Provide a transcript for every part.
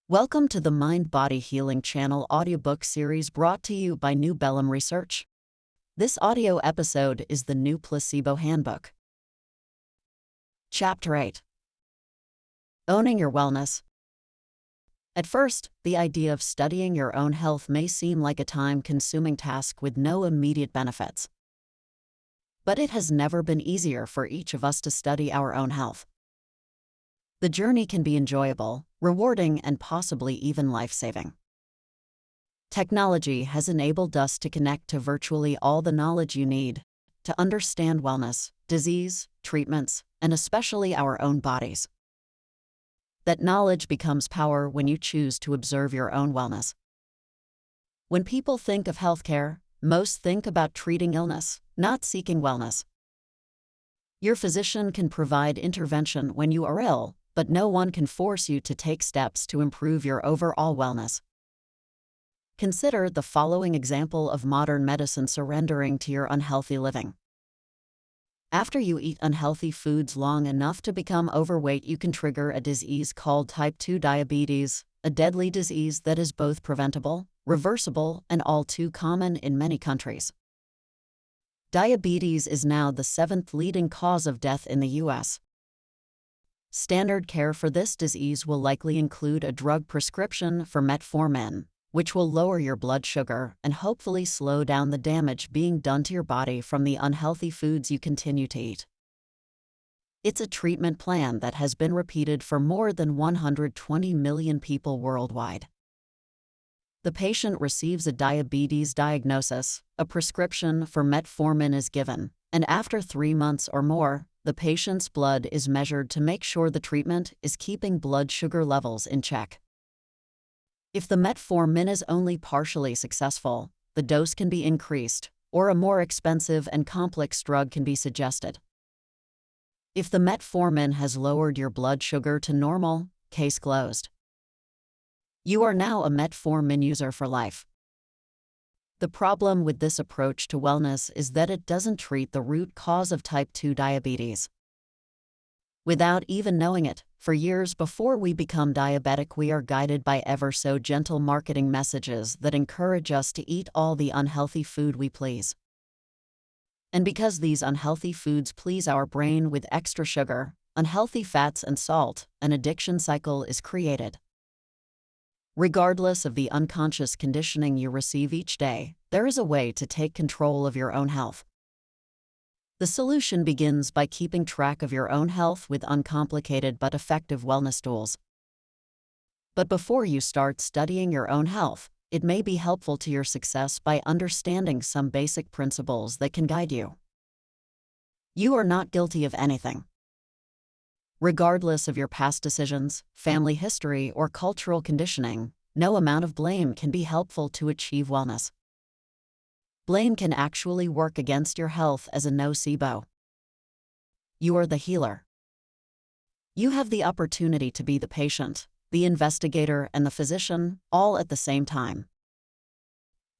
Welcome to the Mind Body Healing Channel audiobook series brought to you by New Bellum Research. This audio episode is the new Placebo Handbook. Chapter 8. Owning Your Wellness. At first, the idea of studying your own health may seem like a time-consuming task with no immediate benefits. But it has never been easier for each of us to study our own health. The journey can be enjoyable, rewarding, and possibly even life-saving. Technology has enabled us to connect to virtually all the knowledge you need to understand wellness, disease, treatments, and especially our own bodies. That knowledge becomes power when you choose to observe your own wellness. When people think of healthcare, most think about treating illness, not seeking wellness. Your physician can provide intervention when you are ill, but no one can force you to take steps to improve your overall wellness. Consider the following example of modern medicine surrendering to your unhealthy living. After you eat unhealthy foods long enough to become overweight, you can trigger a disease called type 2 diabetes, a deadly disease that is both preventable, reversible, and all too common in many countries. Diabetes is now the 7th leading cause of death in the U.S. Standard care for this disease will likely include a drug prescription for metformin, which will lower your blood sugar and hopefully slow down the damage being done to your body from the unhealthy foods you continue to eat. It's a treatment plan that has been repeated for more than 120 million people worldwide. The patient receives a diabetes diagnosis, a prescription for metformin is given, and after 3 months or more, the patient's blood is measured to make sure the treatment is keeping blood sugar levels in check. If the metformin is only partially successful, the dose can be increased, or a more expensive and complex drug can be suggested. If the metformin has lowered your blood sugar to normal, case closed. You are now a metformin user for life. The problem with this approach to wellness is that it doesn't treat the root cause of type 2 diabetes. Without even knowing it, for years before we become diabetic, we are guided by ever so gentle marketing messages that encourage us to eat all the unhealthy food we please. And because these unhealthy foods please our brain with extra sugar, unhealthy fats, and salt, an addiction cycle is created. Regardless of the unconscious conditioning you receive each day, there is a way to take control of your own health. The solution begins by keeping track of your own health with uncomplicated but effective wellness tools. But before you start studying your own health, it may be helpful to your success by understanding some basic principles that can guide you. You are not guilty of anything. Regardless of your past decisions, family history, or cultural conditioning, no amount of blame can be helpful to achieve wellness. Blame can actually work against your health as a nocebo. You are the healer. You have the opportunity to be the patient, the investigator, and the physician, all at the same time.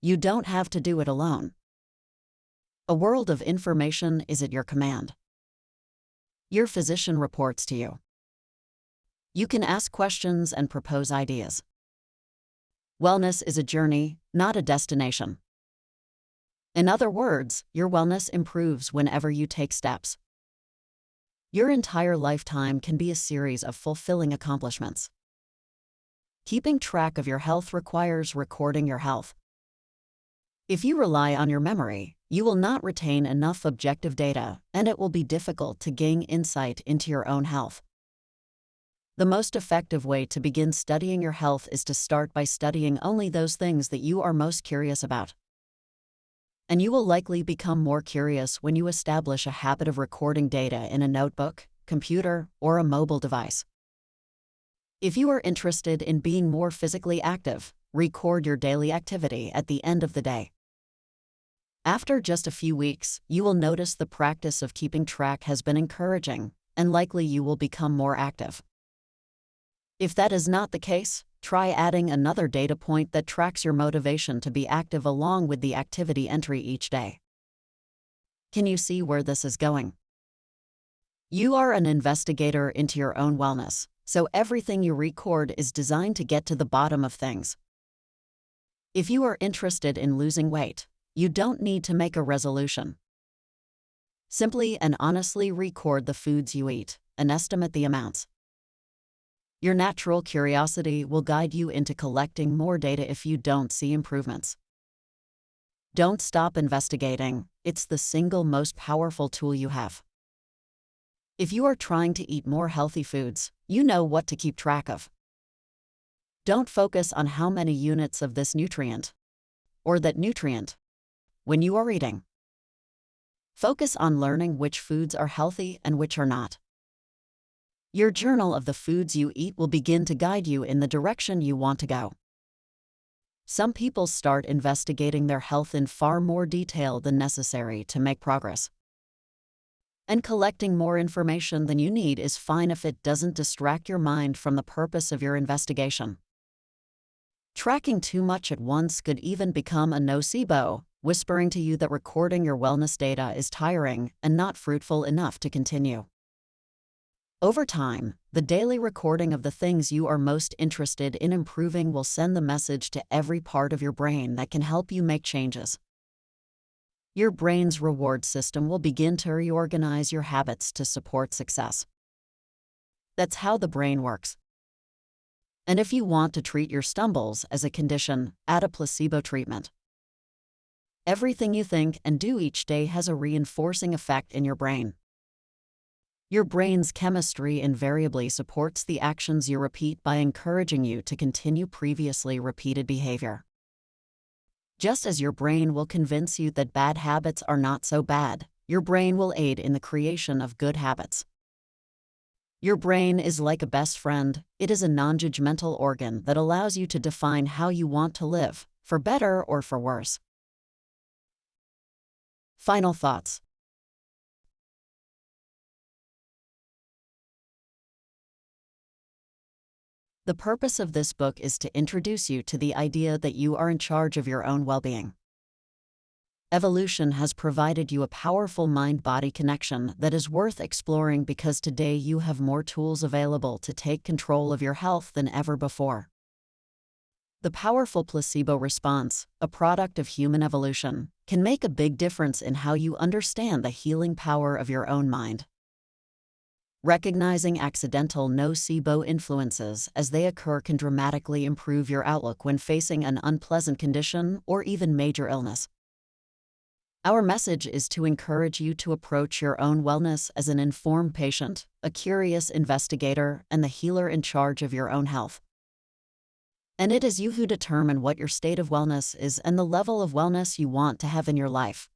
You don't have to do it alone. A world of information is at your command. Your physician reports to you. You can ask questions and propose ideas. Wellness is a journey, not a destination. In other words, your wellness improves whenever you take steps. Your entire lifetime can be a series of fulfilling accomplishments. Keeping track of your health requires recording your health. If you rely on your memory, you will not retain enough objective data, and it will be difficult to gain insight into your own health. The most effective way to begin studying your health is to start by studying only those things that you are most curious about. And you will likely become more curious when you establish a habit of recording data in a notebook, computer, or a mobile device. If you are interested in being more physically active, record your daily activity at the end of the day. After just a few weeks, you will notice the practice of keeping track has been encouraging, and likely you will become more active. If that is not the case, try adding another data point that tracks your motivation to be active along with the activity entry each day. Can you see where this is going? You are an investigator into your own wellness, so everything you record is designed to get to the bottom of things. If you are interested in losing weight, you don't need to make a resolution. Simply and honestly record the foods you eat and estimate the amounts. Your natural curiosity will guide you into collecting more data if you don't see improvements. Don't stop investigating, it's the single most powerful tool you have. If you are trying to eat more healthy foods, you know what to keep track of. Don't focus on how many units of this nutrient or that nutrient when you are eating. Focus on learning which foods are healthy and which are not. Your journal of the foods you eat will begin to guide you in the direction you want to go. Some people start investigating their health in far more detail than necessary to make progress. And collecting more information than you need is fine if it doesn't distract your mind from the purpose of your investigation. Tracking too much at once could even become a nocebo, whispering to you that recording your wellness data is tiring and not fruitful enough to continue. Over time, the daily recording of the things you are most interested in improving will send the message to every part of your brain that can help you make changes. Your brain's reward system will begin to reorganize your habits to support success. That's how the brain works. And if you want to treat your stumbles as a condition, add a placebo treatment. Everything you think and do each day has a reinforcing effect in your brain. Your brain's chemistry invariably supports the actions you repeat by encouraging you to continue previously repeated behavior. Just as your brain will convince you that bad habits are not so bad, your brain will aid in the creation of good habits. Your brain is like a best friend. It is a non-judgmental organ that allows you to define how you want to live, for better or for worse. Final thoughts. The purpose of this book is to introduce you to the idea that you are in charge of your own well-being. Evolution has provided you a powerful mind-body connection that is worth exploring because today you have more tools available to take control of your health than ever before. The powerful placebo response, a product of human evolution, can make a big difference in how you understand the healing power of your own mind. Recognizing accidental nocebo influences as they occur can dramatically improve your outlook when facing an unpleasant condition or even major illness. Our message is to encourage you to approach your own wellness as an informed patient, a curious investigator, and the healer in charge of your own health. And it is you who determine what your state of wellness is and the level of wellness you want to have in your life.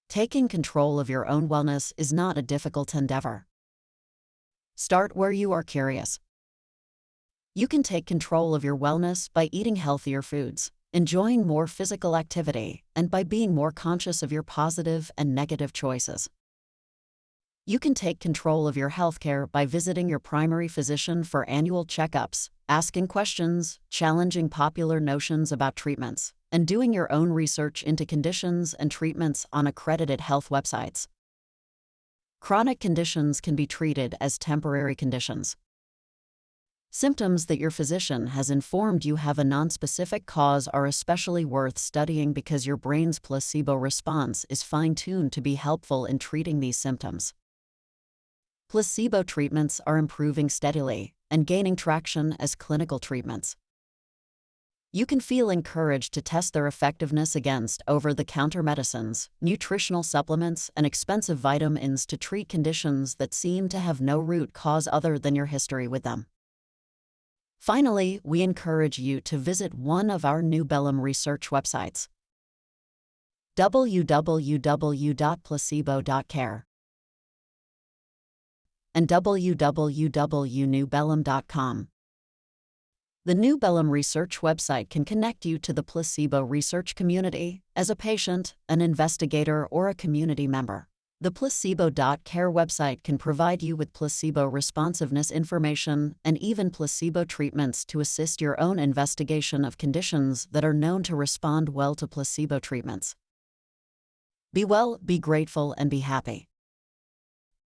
Taking control of your own wellness is not a difficult endeavor. Start where you are curious. You can take control of your wellness by eating healthier foods, enjoying more physical activity, and by being more conscious of your positive and negative choices. You can take control of your healthcare by visiting your primary physician for annual checkups, asking questions, challenging popular notions about treatments, and doing your own research into conditions and treatments on accredited health websites. Chronic conditions can be treated as temporary conditions. Symptoms that your physician has informed you have a nonspecific cause are especially worth studying because your brain's placebo response is fine-tuned to be helpful in treating these symptoms. Placebo treatments are improving steadily and gaining traction as clinical treatments. You can feel encouraged to test their effectiveness against over-the-counter medicines, nutritional supplements, and expensive vitamins to treat conditions that seem to have no root cause other than your history with them. Finally, we encourage you to visit one of our New Bellum research websites: www.placebo.care and www.newbellum.com. The New Bellum research website can connect you to the placebo research community as a patient, an investigator, or a community member. The placebo.care website can provide you with placebo responsiveness information and even placebo treatments to assist your own investigation of conditions that are known to respond well to placebo treatments. Be well, be grateful, and be happy.